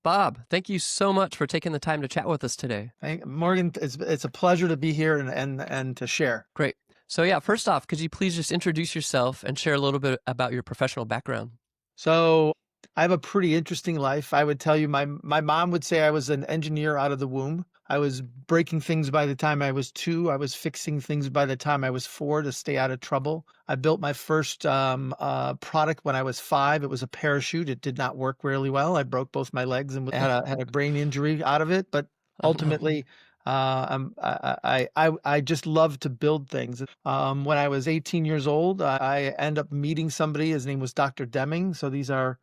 Bob, thank you so much for taking the time to chat with us today. Hey, Morgan, it's a pleasure to be here and to share. Great. So yeah, first off, could you please just introduce yourself and share a little bit about your professional background? So I have a pretty interesting life. I would tell you, my mom would say I was an engineer out of the womb. I was breaking things by the time I was 2. I was fixing things by the time I was 4 to stay out of trouble. I built my first product when I was 5. It was a parachute. It did not work really well. I broke both my legs and had a brain injury out of it. But Oh no. ultimately, I just love to build things. When I was 18 years old, I end up meeting somebody. His name was Dr. Deming. So these are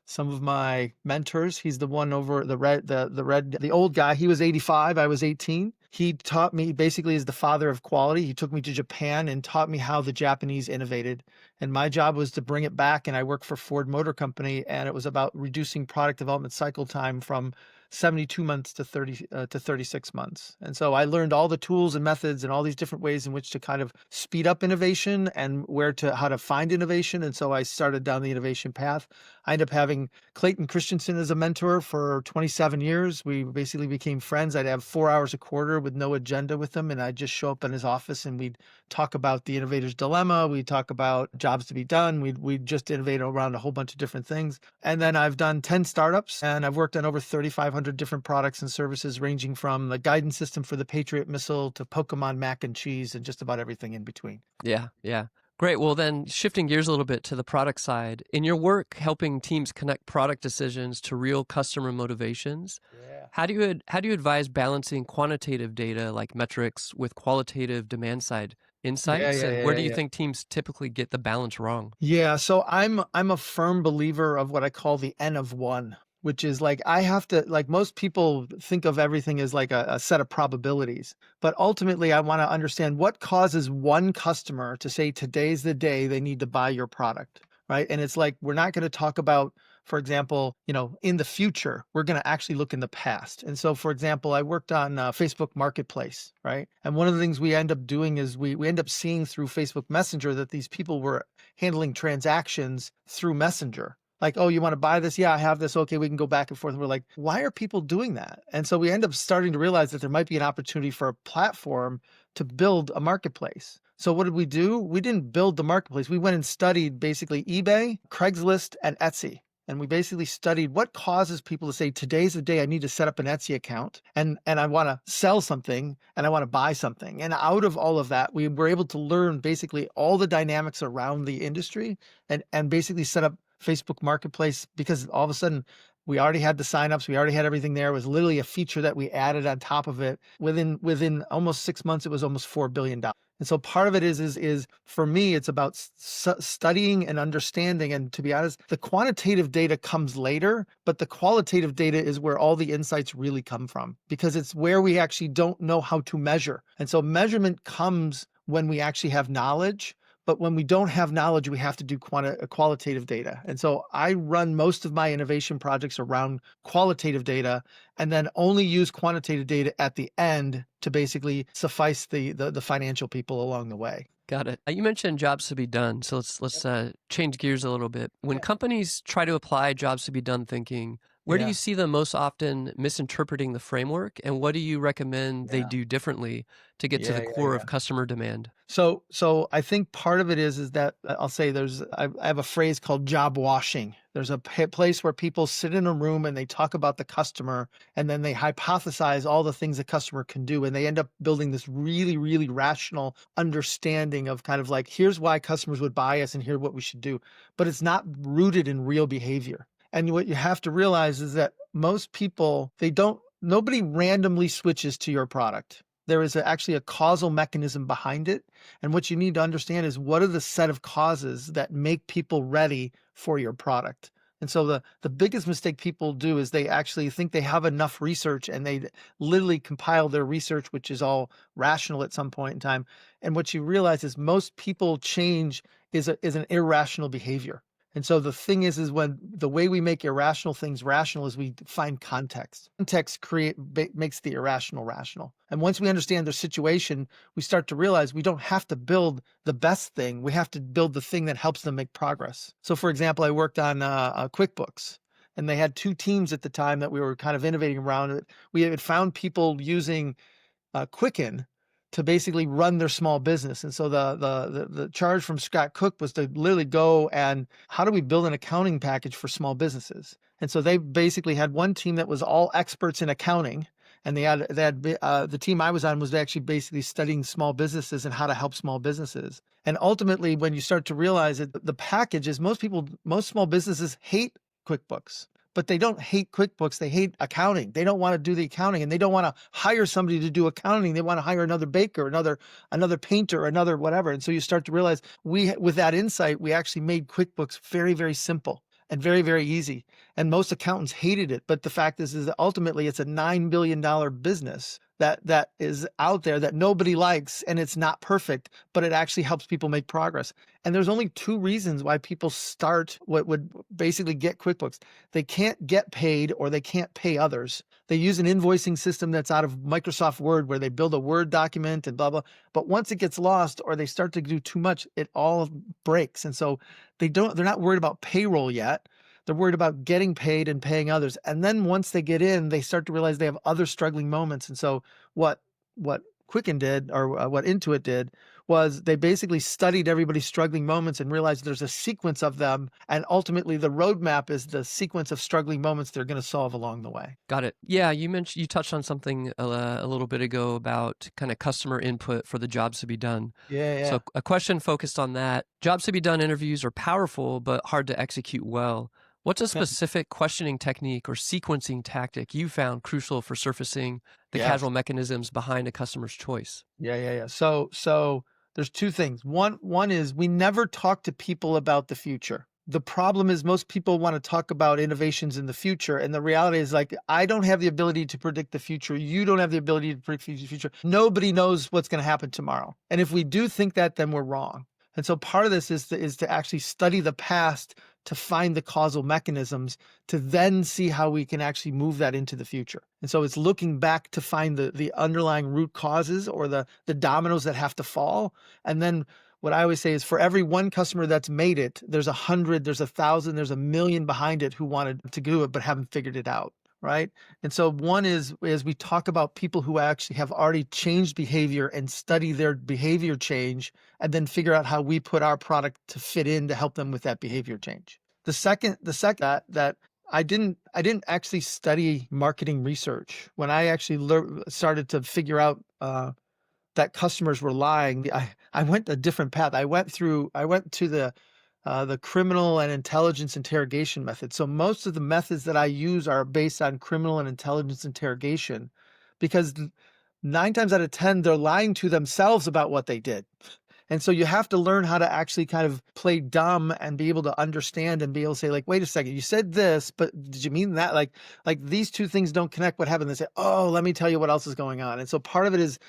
some of my mentors. He's the one over the old guy. He was 85. I was 18. He taught me, basically as the father of quality. He took me to Japan and taught me how the Japanese innovated. And my job was to bring it back. And I worked for Ford Motor Company, and it was about reducing product development cycle time from 72 months to 36 months. And so I learned all the tools and methods and all these different ways in which to kind of speed up innovation and how to find innovation. And so I started down the innovation path. I ended up having Clayton Christensen as a mentor for 27 years. We basically became friends. I'd have 4 hours a quarter with no agenda with him, and I'd just show up in his office and we'd talk about the innovator's dilemma. We'd talk about jobs to be done. We'd just innovate around a whole bunch of different things. And then I've done 10 startups, and I've worked on over 3,500 different products and services, ranging from the guidance system for the Patriot missile to Pokemon mac and cheese and just about everything in between. Yeah, yeah. Great. Well, then shifting gears a little bit to the product side, in your work helping teams connect product decisions to real customer motivations, Yeah. how do you advise balancing quantitative data like metrics with qualitative demand side Yeah, insights? yeah, And yeah, where yeah, do you yeah. think teams typically get the balance wrong? Yeah, so I'm a firm believer of what I call the N of one, which is like I have to, like, most people think of everything as like a set of probabilities, but ultimately I want to understand what causes one customer to say today's the day they need to buy your product, right? And it's like we're not going to talk about, for example, in the future. We're going to actually look in the past. And so, for example, I worked on Facebook Marketplace, right? And one of the things we end up doing is we end up seeing through Facebook Messenger that these people were handling transactions through Messenger. Like, oh, you want to buy this? Yeah, I have this. Okay, we can go back and forth. And we're like, why are people doing that? And so we end up starting to realize that there might be an opportunity for a platform to build a marketplace. So what did we do? We didn't build the marketplace. We went and studied basically eBay, Craigslist, and Etsy. And we basically studied what causes people to say, today's the day I need to set up an Etsy account and I want to sell something and I want to buy something. And out of all of that, we were able to learn basically all the dynamics around the industry and basically set up Facebook Marketplace, because all of a sudden we already had the signups, we already had everything there. It was literally a feature that we added on top of it. Within almost 6 months, it was almost $4 billion. And so part of it is for me, it's about studying and understanding. And to be honest, the quantitative data comes later, but the qualitative data is where all the insights really come from, because it's where we actually don't know how to measure. And so measurement comes when we actually have knowledge. But when we don't have knowledge, we have to do qualitative data. And so I run most of my innovation projects around qualitative data, and then only use quantitative data at the end to basically suffice the financial people along the way. Got it. You mentioned jobs to be done, so let's change gears a little bit. When Yeah. companies try to apply jobs to be done thinking, where do Yeah. you see them most often misinterpreting the framework, and what do you recommend they Yeah. do differently to get to Yeah. the Yeah. core Yeah. of customer demand? So I think part of it is that I'll say I have a phrase called job washing. There's a place where people sit in a room and they talk about the customer, and then they hypothesize all the things the customer can do, and they end up building this really, really rational understanding of kind of like, here's why customers would buy us and here's what we should do. But it's not rooted in real behavior. And what you have to realize is that most people, nobody randomly switches to your product. There is actually a causal mechanism behind it. And what you need to understand is, what are the set of causes that make people ready for your product? And so the biggest mistake people do is they actually think they have enough research, and they literally compile their research, which is all rational at some point in time. And what you realize is most people change is an irrational behavior. And so the thing is when the way we make irrational things rational is we find context. Context makes the irrational rational. And once we understand their situation, we start to realize we don't have to build the best thing. We have to build the thing that helps them make progress. So for example, I worked on QuickBooks. and they had two teams at the time that we were kind of innovating around it. We had found people using Quicken to basically run their small business. And so the charge from Scott Cook was to literally go and how do we build an accounting package for small businesses? And so they basically had one team that was all experts in accounting. And the team I was on was actually basically studying small businesses and how to help small businesses. And ultimately, when you start to realize that the package is most small businesses hate QuickBooks, but they don't hate QuickBooks. They hate accounting. They don't want to do the accounting, and they don't want to hire somebody to do accounting. They want to hire another baker, another painter, another whatever. And so you start to realize with that insight, we actually made QuickBooks very, very simple and very, very easy. And most accountants hated it. But the fact is that ultimately it's a $9 billion business that is out there that nobody likes, and it's not perfect, but it actually helps people make progress. And there's only two reasons why people start what would basically get QuickBooks. They can't get paid or they can't pay others. They use an invoicing system that's out of Microsoft Word where they build a Word document and blah, blah. But once it gets lost or they start to do too much, it all breaks. And so they're not worried about payroll yet. They're worried about getting paid and paying others. And then once they get in, they start to realize they have other struggling moments. And so what Quicken did, or what Intuit did, was they basically studied everybody's struggling moments and realized there's a sequence of them. And ultimately the roadmap is the sequence of struggling moments they're going to solve along the way. Got it. Yeah, you touched on something a little bit ago about kind of customer input for the jobs to be done. Yeah. So a question focused on that. Jobs to be done interviews are powerful, but hard to execute well. What's a specific questioning technique or sequencing tactic you found crucial for surfacing the casual mechanisms behind a customer's choice? Yeah. So there's two things. One is we never talk to people about the future. The problem is most people want to talk about innovations in the future. And the reality is, like, I don't have the ability to predict the future. You don't have the ability to predict the future. Nobody knows what's going to happen tomorrow. And if we do think that, then we're wrong. And so part of this is to actually study the past to find the causal mechanisms to then see how we can actually move that into the future. And so it's looking back to find the underlying root causes or the dominoes that have to fall. And then what I always say is for every one customer that's made it, there's 100, there's 1,000, there's 1,000,000 behind it who wanted to do it but haven't figured it out. Right. And so one is we talk about people who actually have already changed behavior and study their behavior change and then figure out how we put our product to fit in to help them with that behavior change. The second that I didn't actually study marketing research. When I actually started to figure out that customers were lying, I went a different path. I went to the criminal and intelligence interrogation method. So most of the methods that I use are based on criminal and intelligence interrogation, because 9 times out of 10, they're lying to themselves about what they did. And so you have to learn how to actually kind of play dumb and be able to understand and be able to say, like, wait a second, you said this, but did you mean that? Like these two things don't connect. What happened? They say, oh, let me tell you what else is going on. And so part of it is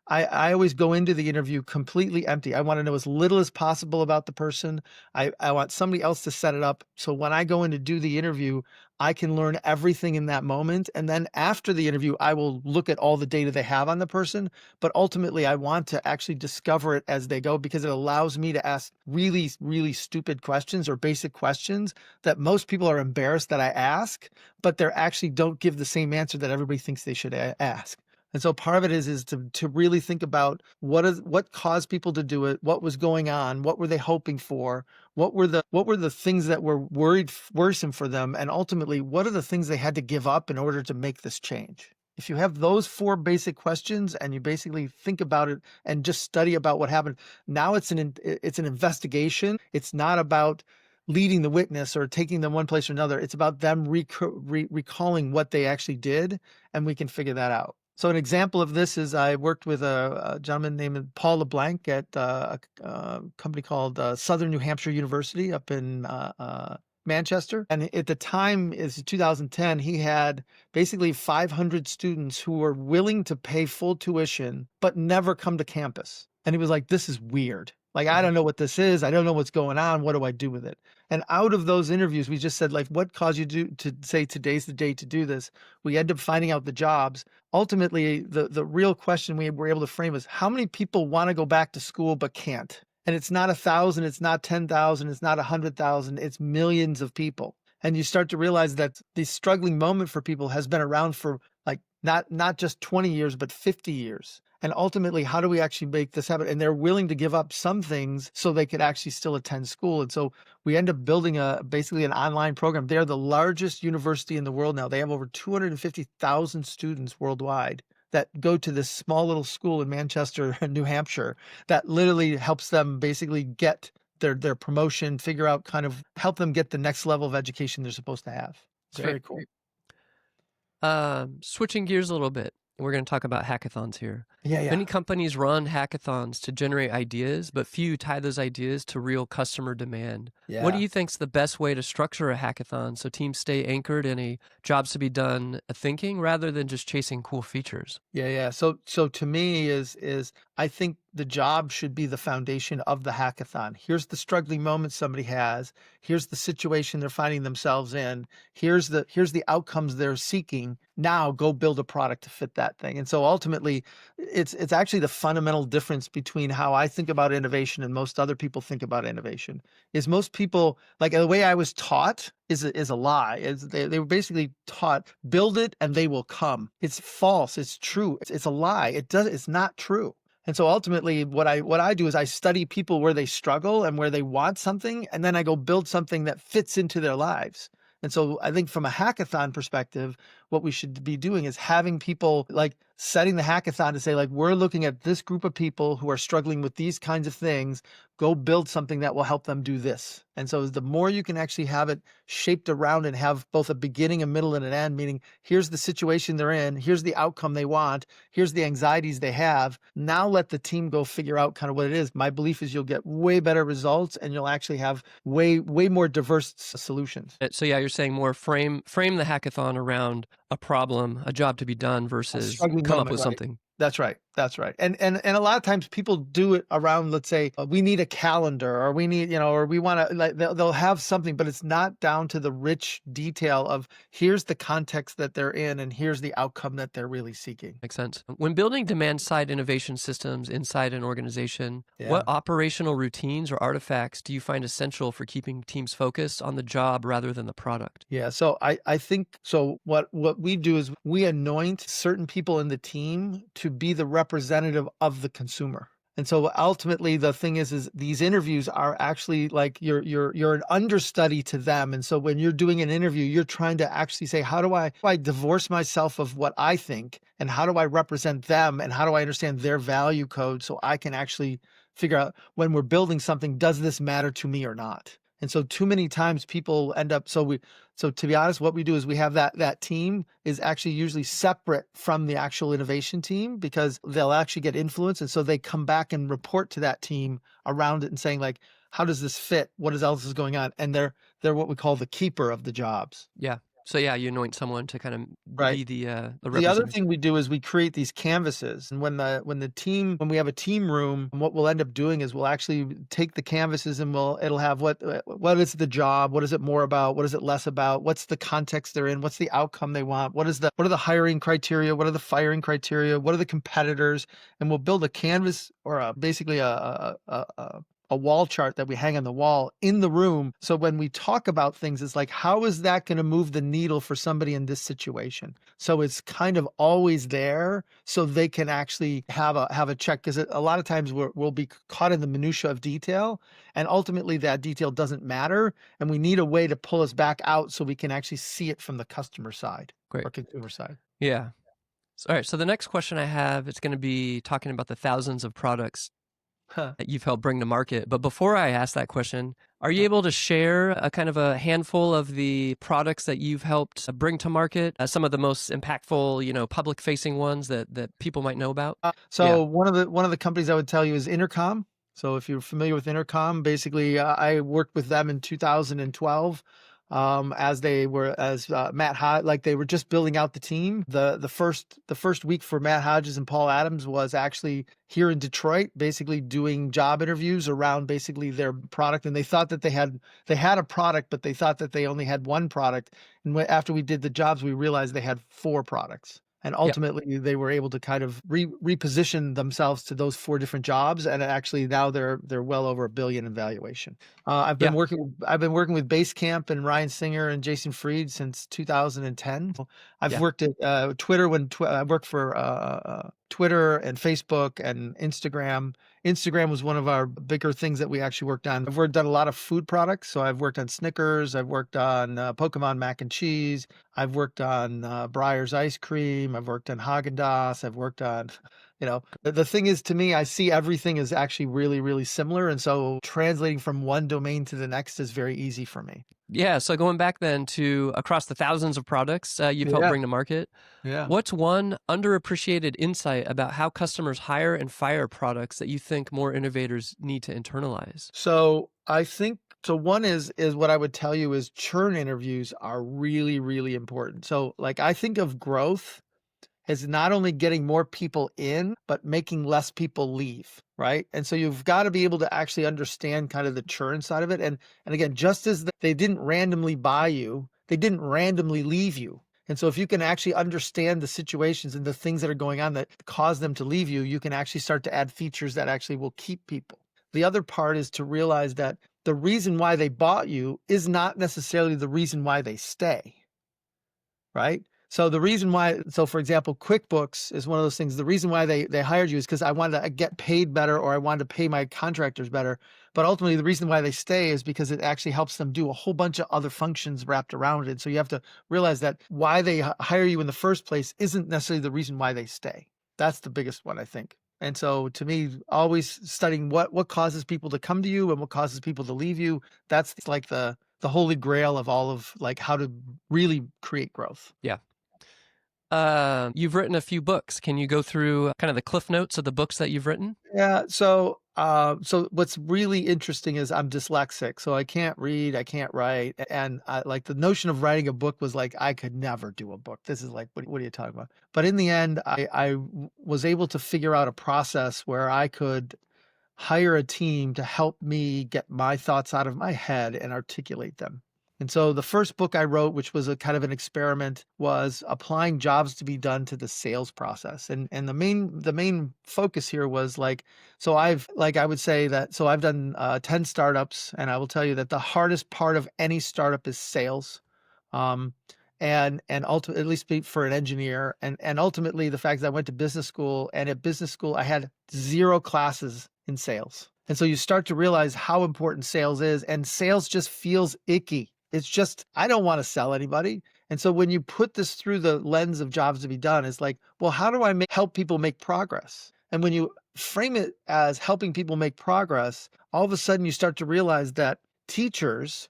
I always go into the interview completely empty. I want to know as little as possible about the person. I want somebody else to set it up. So when I go in to do the interview, I can learn everything in that moment. And then after the interview, I will look at all the data they have on the person. But ultimately, I want to actually discover it as they go, because it allows me to ask really, really stupid questions or basic questions that most people are embarrassed that I ask, but they actually don't give the same answer that everybody thinks they should ask. And so part of it is to really think about what caused people to do it, what was going on, what were they hoping for, what were the things that were worrisome for them, and ultimately what are the things they had to give up in order to make this change. If you have those 4 basic questions and you basically think about it and just study about what happened, now it's an investigation. It's not about leading the witness or taking them one place or another. It's about them recalling what they actually did, and we can figure that out. So an example of this is I worked with a gentleman named Paul LeBlanc at a company called Southern New Hampshire University up in Manchester. And at the time, is 2010, he had basically 500 students who were willing to pay full tuition, but never come to campus. And he was like, this is weird. Like, I don't know what this is. I don't know what's going on. What do I do with it? And out of those interviews, we just said, like, what caused you to say today's the day to do this? We end up finding out the jobs. Ultimately, the real question we were able to frame is how many people want to go back to school but can't? And it's not 1,000, it's not 10,000, it's not 100,000, it's millions of people. And you start to realize that the struggling moment for people has been around for like not just 20 years, but 50 years. And ultimately, how do we actually make this happen? And they're willing to give up some things so they could actually still attend school. And so we end up building basically an online program. They're the largest university in the world now. They have over 250,000 students worldwide that go to this small little school in Manchester, New Hampshire, that literally helps them basically get their promotion, figure out kind of help them get the next level of education they're supposed to have. It's very cool. Switching gears a little bit, we're going to talk about hackathons here. Yeah. Many companies run hackathons to generate ideas, but few tie those ideas to real customer demand. Yeah. What do you think is the best way to structure a hackathon so teams stay anchored in a jobs to be done thinking rather than just chasing cool features? Yeah. So to me is I think the job should be the foundation of the hackathon. Here's the struggling moment somebody has. Here's the situation they're finding themselves in. Here's the outcomes they're seeking. Now go build a product to fit that thing. And so ultimately, it's actually the fundamental difference between how I think about innovation and most other people think about innovation. Is most people, like the way I was taught is a lie. They were basically taught, build it and they will come. It's false. It's true. It's a lie. It's not true. And so ultimately what I do is I study people where they struggle and where they want something, and then I go build something that fits into their lives. And so I think from a hackathon perspective, what we should be doing is having people like setting the hackathon to say, like, we're looking at this group of people who are struggling with these kinds of things, go build something that will help them do this. And so the more you can actually have it shaped around and have both a beginning, a middle, and an end, meaning here's the situation they're in, here's the outcome they want, here's the anxieties they have. Now let the team go figure out kind of what it is. My belief is you'll get way better results and you'll actually have way more diverse solutions. So yeah, you're saying more frame the hackathon around a problem, a job to be done versus come up with something. That's right. And a lot of times people do it around, let's say, we need a calendar, or we need, or we want to, like, they'll have something, but it's not down to the rich detail of here's the context that they're in and here's the outcome that they're really seeking. Makes sense. When building demand-side innovation systems inside an organization, what operational routines or artifacts do you find essential for keeping teams focused on the job rather than the product? Yeah. So I think, so what we do is we anoint certain people in the team to be the representative of the consumer. And so ultimately the thing is these interviews are actually like you're an understudy to them. And so when you're doing an interview, you're trying to actually say, how do I divorce myself of what I think, and how do I represent them, and how do I understand their value code so I can actually figure out when we're building something, does this matter to me or not? And so too many times people end up, so to be honest, what we do is we have that team is actually usually separate from the actual innovation team, because they'll actually get influence. And so they come back and report to that team around it and saying, like, how does this fit? What else is going on? And they're what we call the keeper of the jobs. Yeah. So yeah, you anoint someone to kind of be the representative. The other thing we do is we create these canvases, and when we have a team room, what we'll end up doing is we'll actually take the canvases and it'll have what is the job, what is it more about, what is it less about, what's the context they're in, what's the outcome they want, what are the hiring criteria, what are the firing criteria, what are the competitors, and we'll build a canvas or basically a wall chart that we hang on the wall in the room. So when we talk about things, it's like, how is that going to move the needle for somebody in this situation? So it's kind of always there so they can actually have a check, because a lot of times we'll be caught in the minutia of detail, and ultimately that detail doesn't matter. And we need a way to pull us back out so we can actually see it from the customer side or consumer side. Yeah. All right. So the next question I have, it's going to be talking about the thousands of products that you've helped bring to market. But before I ask that question, are you able to share a kind of a handful of the products that you've helped bring to market, some of the most impactful, public-facing ones that people might know about? One of the companies I would tell you is Intercom. So if you're familiar with Intercom, basically I worked with them in 2012. As Matt Hodge, like they were just building out the team. The first week for Matt Hodges and Paul Adams was actually here in Detroit, basically doing job interviews around basically their product. And they thought that they had a product, but they thought that they only had one product. And after we did the jobs, we realized they had 4 products. And Yeah. ultimately, they were able to kind of reposition themselves to those 4 different jobs, and actually now they're well over $1 billion in valuation. I've been Yeah. working with Basecamp and Ryan Singer and Jason Fried since 2010. I've Yeah. worked at Twitter I worked for Twitter and Facebook and Instagram. Instagram was one of our bigger things that we actually worked on. Done a lot of food products, so I've worked on Snickers, I've worked on Pokemon mac and cheese, I've worked on Breyer's ice cream, I've worked on Haagen-Dazs, I've worked on, the thing is, to me, I see everything is actually really, really similar, and so translating from one domain to the next is very easy for me. Yeah. So going back then to across the thousands of products you've helped Yeah, bring to market, yeah. what's one underappreciated insight about how customers hire and fire products that you think more innovators need to internalize? So I think so one is what I would tell you is churn interviews are really, really important. So like I think of growth as not only getting more people in, but making less people leave, right? And so you've got to be able to actually understand kind of the churn side of it. And again, just as they didn't randomly buy you, they didn't randomly leave you. And so if you can actually understand the situations and the things that are going on that cause them to leave you, you can actually start to add features that actually will keep people. The other part is to realize that the reason why they bought you is not necessarily the reason why they stay, right? So the reason why, so for example, QuickBooks is one of those things. The reason why they hired you is because I wanted to get paid better, or I wanted to pay my contractors better. But ultimately, the reason why they stay is because it actually helps them do a whole bunch of other functions wrapped around it. So you have to realize that why they hire you in the first place isn't necessarily the reason why they stay. That's the biggest one, I think. And so to me, always studying what causes people to come to you and what causes people to leave you, that's like the holy grail of all of like how to really create growth. Yeah. You've written a few books. Can you go through kind of the cliff notes of the books that you've written? Yeah. So what's really interesting is I'm dyslexic, so I can't read, I can't write, and like the notion of writing a book was like I could never do a book. This is like, what are you talking about? But in the end, I was able to figure out a process where I could hire a team to help me get my thoughts out of my head and articulate them. And so the first book I wrote, which was a kind of an experiment, was applying jobs to be done to the sales process. And the main focus here was like, so I would say that, so I've done 10 startups, and I will tell you that the hardest part of any startup is sales. Um, and ultimately, at least for an engineer, and ultimately the fact that I went to business school, and at business school I had 0 classes in sales. And so you start to realize how important sales is, and sales just feels icky. It's just, I don't want to sell anybody. And so when you put this through the lens of jobs to be done, it's like, well, how do I help people make progress? And when you frame it as helping people make progress, all of a sudden you start to realize that teachers,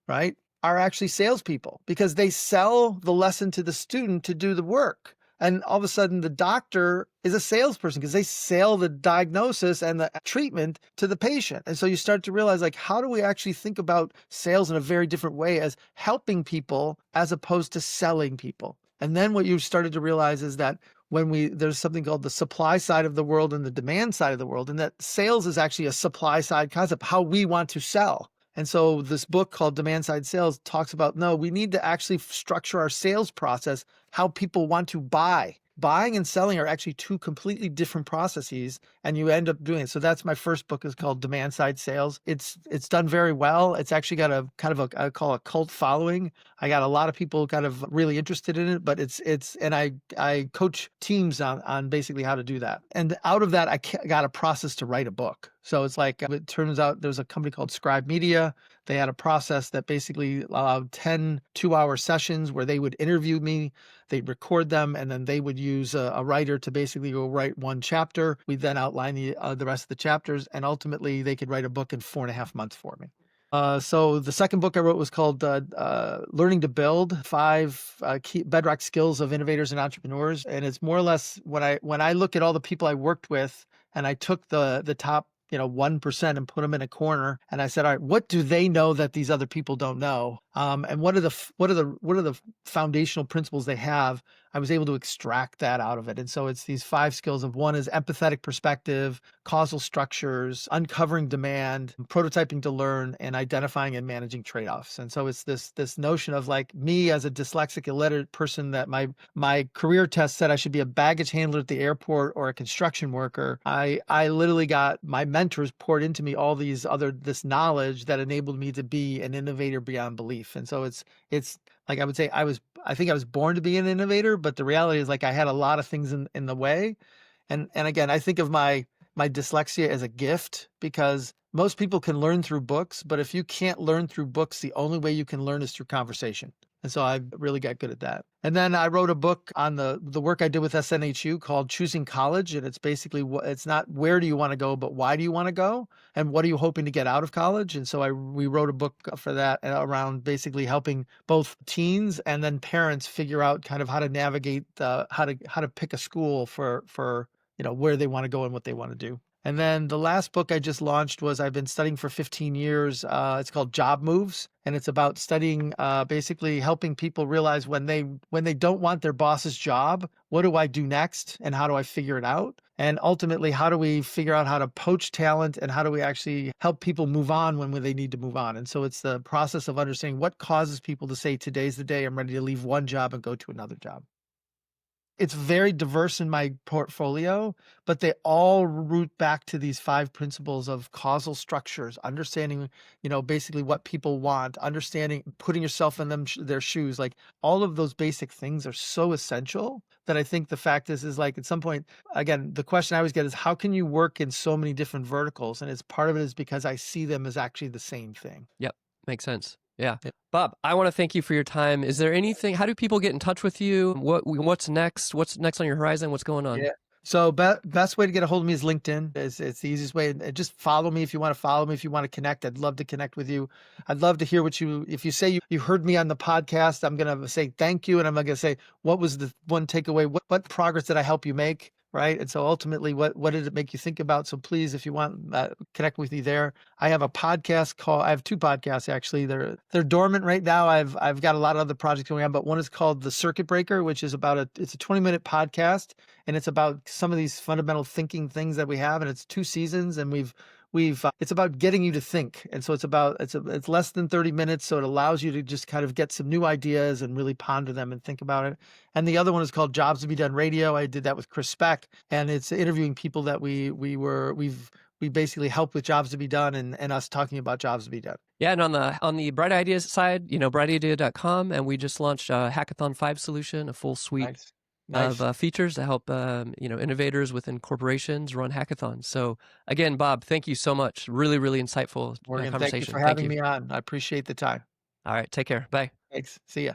right, are actually salespeople because they sell the lesson to the student to do the work. And all of a sudden, the doctor is a salesperson because they sell the diagnosis and the treatment to the patient. And so you start to realize, like, how do we actually think about sales in a very different way as helping people as opposed to selling people? And then what you started to realize is that there's something called the supply side of the world and the demand side of the world, and that sales is actually a supply side concept, how we want to sell. And so this book called Demand Side Sales talks about, no, we need to actually structure our sales process how people want to buy. Buying and selling are actually 2 completely different processes, and you end up doing it. So that's my first book, is called Demand Side Sales. It's done very well. It's actually got a kind of a, I call a cult following. I got a lot of people kind of really interested in it, but and I coach teams on basically how to do that. And out of that, I got a process to write a book. So it's like, it turns out there's a company called Scribe Media. They had a process that basically allowed 10 2-hour sessions where they would interview me, they'd record them, and then they would use a writer to basically go write 1 chapter. We then outline the rest of the chapters, and ultimately they could write a book in 4.5 months for me. So the second book I wrote was called Learning to Build: 5 Key Bedrock Skills of Innovators and Entrepreneurs. And it's more or less when I look at all the people I worked with, and I took the top 1% and put them in a corner, and I said, all right, what do they know that these other people don't know? And what are the foundational principles they have? I was able to extract that out of it. And so it's these 5 skills of one is empathetic perspective, causal structures, uncovering demand, prototyping to learn, and identifying and managing trade-offs. And so it's this notion of like me as a dyslexic illiterate person that my career test said I should be a baggage handler at the airport or a construction worker. I literally got my mentors poured into me all this knowledge that enabled me to be an innovator beyond belief. And so it's like I would say I think I was born to be an innovator, but the reality is like I had a lot of things in the way. And again, I think of my dyslexia as a gift because most people can learn through books, but if you can't learn through books, the only way you can learn is through conversation. And so I really got good at that. And then I wrote a book on the work I did with SNHU called Choosing College. And it's basically, it's not where do you want to go, but why do you want to go? And what are you hoping to get out of college? And so we wrote a book for that around basically helping both teens and then parents figure out kind of how to navigate, how to pick a school for where they want to go and what they want to do. And then the last book I just launched was I've been studying for 15 years. It's called Job Moves, and it's about studying, basically helping people realize when they don't want their boss's job, what do I do next, and how do I figure it out? And ultimately, how do we figure out how to poach talent, and how do we actually help people move on when they need to move on? And so it's the process of understanding what causes people to say, today's the day I'm ready to leave one job and go to another job. It's very diverse in my portfolio, but they all root back to these 5 principles of causal structures, understanding, basically what people want, understanding, putting yourself in their shoes. Like all of those basic things are so essential that I think the fact is like at some point, again, the question I always get is how can you work in so many different verticals? And it's part of it is because I see them as actually the same thing. Yep. Makes sense. Yeah. Yeah. Bob, I want to thank you for your time. Is there anything, how do people get in touch with you? What's next? What's next on your horizon? What's going on? Yeah. So best way to get a hold of me is LinkedIn. It's the easiest way. And just follow me if you want to follow me. If you want to connect, I'd love to connect with you. I'd love to hear if you say you heard me on the podcast, I'm going to say thank you. And I'm going to say, what was the one takeaway? What progress did I help you make? Right. And so ultimately, what did it make you think about? So please, if you want, connect with me there. I have a podcast I have 2 podcasts actually. They're dormant right now. I've got a lot of other projects going on, but one is called The Circuit Breaker, which is it's a 20-minute podcast, and it's about some of these fundamental thinking things that we have, and it's 2 seasons, and it's about getting you to think. And so it's less than 30 minutes. So it allows you to just kind of get some new ideas and really ponder them and think about it. And the other one is called Jobs to Be Done Radio. I did that with Chris Speck, and it's interviewing people that we basically help with jobs to be done and us talking about jobs to be done. Yeah. And on the Bright Ideas side, brightidea.com. And we just launched a Hackathon 5 solution, a full suite Nice. of features to help innovators within corporations run hackathons. So again, Bob, thank you so much. Really, really insightful Morgan, conversation. thank you for having me on. I appreciate the time. All right, take care. Bye. Thanks. See ya.